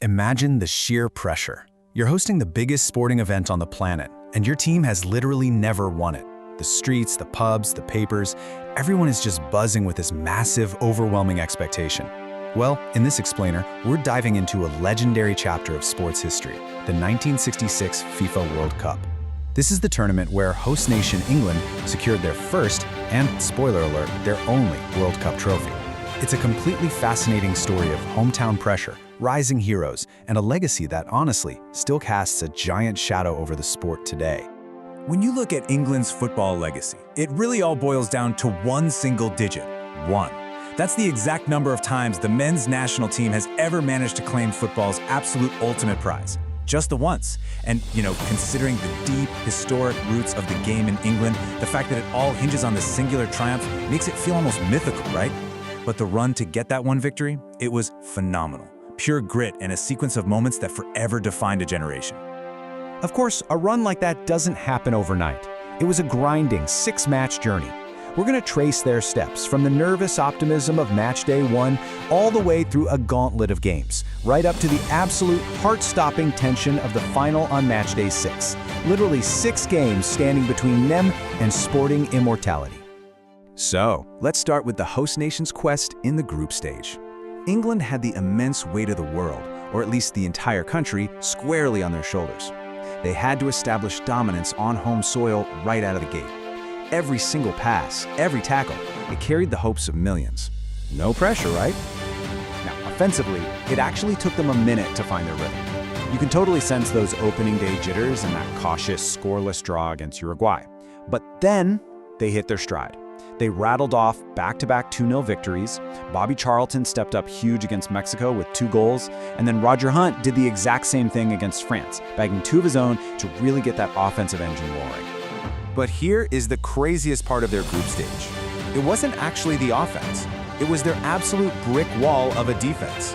Imagine the sheer pressure. You're hosting the biggest sporting event on the planet, and your team has literally never won it. The streets, the pubs, the papers, everyone is just buzzing with this massive, overwhelming expectation. Well, in this explainer, we're diving into a legendary chapter of sports history, the 1966 FIFA World Cup. This is the tournament where host nation England secured their first, and spoiler alert, their only World Cup trophy. It's a completely fascinating story of hometown pressure, rising heroes, and a legacy that honestly still casts a giant shadow over the sport today. When you look at England's football legacy, it really all boils down to one single digit, 1. That's the exact number of times the men's national team has ever managed to claim football's absolute ultimate prize. Just the once. And, considering the deep, historic roots of the game in England, the fact that it all hinges on this singular triumph makes it feel almost mythical, right? But the run to get that one victory, it was phenomenal. Pure grit and a sequence of moments that forever defined a generation. Of course, a run like that doesn't happen overnight. It was a grinding 6-match journey. We're going to trace their steps from the nervous optimism of match day 1 all the way through a gauntlet of games, right up to the absolute heart-stopping tension of the final on match day 6. Literally 6 games standing between them and sporting immortality. So, let's start with the host nation's quest in the group stage. England had the immense weight of the world, or at least the entire country, squarely on their shoulders. They had to establish dominance on home soil right out of the gate. Every single pass, every tackle, it carried the hopes of millions. No pressure, right? Now, offensively, it actually took them a minute to find their rhythm. You can totally sense those opening day jitters and that cautious, scoreless draw against Uruguay. But then, they hit their stride. They rattled off back-to-back 2-0 victories. Bobby Charlton stepped up huge against Mexico with 2 goals, and then Roger Hunt did the exact same thing against France, bagging 2 of his own to really get that offensive engine roaring. But here is the craziest part of their group stage. It wasn't actually the offense. It was their absolute brick wall of a defense.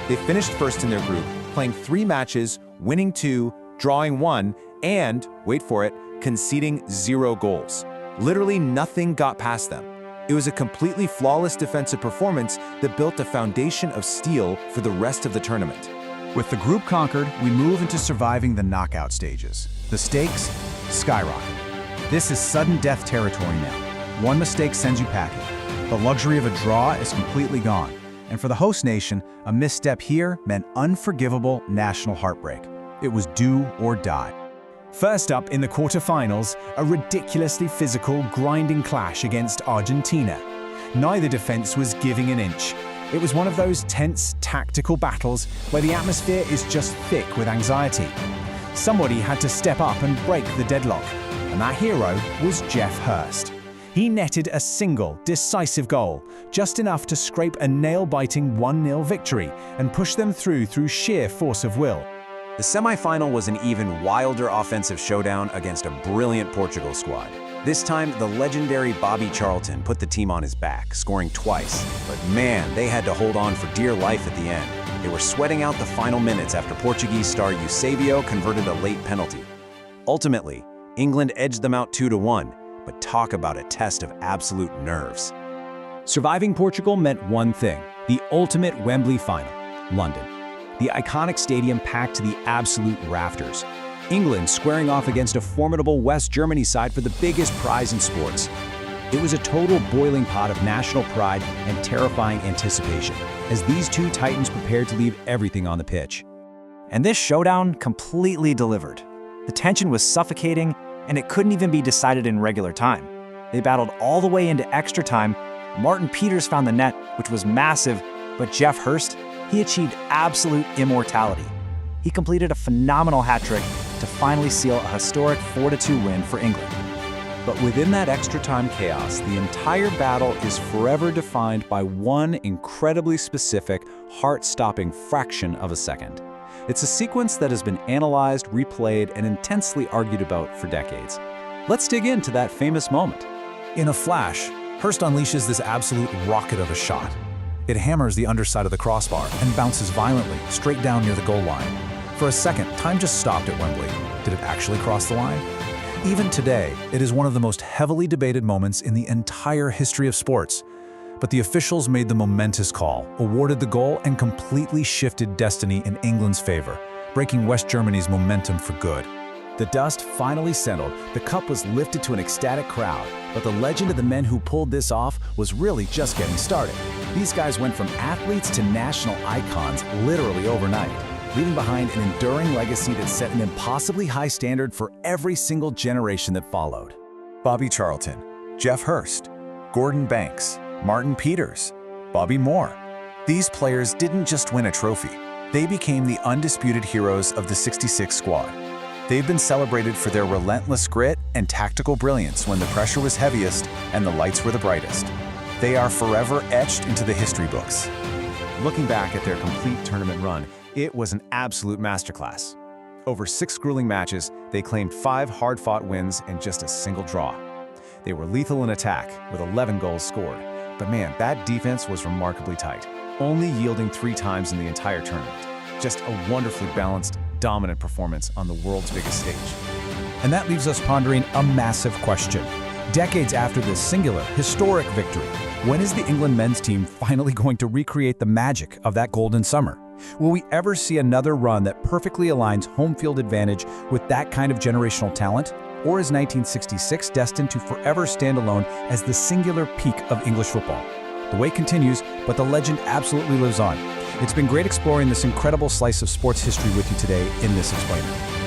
They finished first in their group, playing 3 matches, winning 2, drawing 1, and, wait for it, conceding 0 goals. Literally nothing got past them. It was a completely flawless defensive performance that built a foundation of steel for the rest of the tournament. With the group conquered, we move into surviving the knockout stages. The stakes skyrocket. This is sudden death territory now. One mistake sends you packing. The luxury of a draw is completely gone. And for the host nation, a misstep here meant unforgivable national heartbreak. It was do or die. First up in the quarterfinals, a ridiculously physical, grinding clash against Argentina. Neither defense was giving an inch. It was one of those tense, tactical battles where the atmosphere is just thick with anxiety. Somebody had to step up and break the deadlock, and that hero was Geoff Hurst. He netted a single, decisive goal, just enough to scrape a nail-biting 1-0 victory and push them through sheer force of will. The semifinal was an even wilder offensive showdown against a brilliant Portugal squad. This time, the legendary Bobby Charlton put the team on his back, scoring twice. But man, they had to hold on for dear life at the end. They were sweating out the final minutes after Portuguese star Eusebio converted a late penalty. Ultimately, England edged them out 2-1, but talk about a test of absolute nerves. Surviving Portugal meant one thing, the ultimate Wembley final, London. The iconic stadium packed to the absolute rafters. England squaring off against a formidable West Germany side for the biggest prize in sports. It was a total boiling pot of national pride and terrifying anticipation, as these 2 titans prepared to leave everything on the pitch. And this showdown completely delivered. The tension was suffocating, and it couldn't even be decided in regular time. They battled all the way into extra time. Martin Peters found the net, which was massive, but Geoff Hurst, he achieved absolute immortality. He completed a phenomenal hat-trick to finally seal a historic 4-2 win for England. But within that extra time chaos, the entire battle is forever defined by one incredibly specific, heart-stopping fraction of a second. It's a sequence that has been analyzed, replayed, and intensely argued about for decades. Let's dig into that famous moment. In a flash, Hurst unleashes this absolute rocket of a shot. It hammers the underside of the crossbar and bounces violently straight down near the goal line. For a second, time just stopped at Wembley. Did it actually cross the line? Even today, it is one of the most heavily debated moments in the entire history of sports. But the officials made the momentous call, awarded the goal, and completely shifted destiny in England's favor, breaking West Germany's momentum for good. The dust finally settled, the cup was lifted to an ecstatic crowd, but the legend of the men who pulled this off was really just getting started. These guys went from athletes to national icons literally overnight, leaving behind an enduring legacy that set an impossibly high standard for every single generation that followed. Bobby Charlton, Geoff Hurst, Gordon Banks, Martin Peters, Bobby Moore. These players didn't just win a trophy. They became the undisputed heroes of the 66 squad. They've been celebrated for their relentless grit and tactical brilliance when the pressure was heaviest and the lights were the brightest. They are forever etched into the history books. Looking back at their complete tournament run, it was an absolute masterclass. Over 6 grueling matches, they claimed 5 hard-fought wins and just a single draw. They were lethal in attack, with 11 goals scored. But man, that defense was remarkably tight, only yielding 3 times in the entire tournament. Just a wonderfully balanced, dominant performance on the world's biggest stage. And that leaves us pondering a massive question. Decades after this singular, historic victory, when is the England men's team finally going to recreate the magic of that golden summer? Will we ever see another run that perfectly aligns home field advantage with that kind of generational talent? Or is 1966 destined to forever stand alone as the singular peak of English football? The wait continues, but the legend absolutely lives on. It's been great exploring this incredible slice of sports history with you today in this Explainer.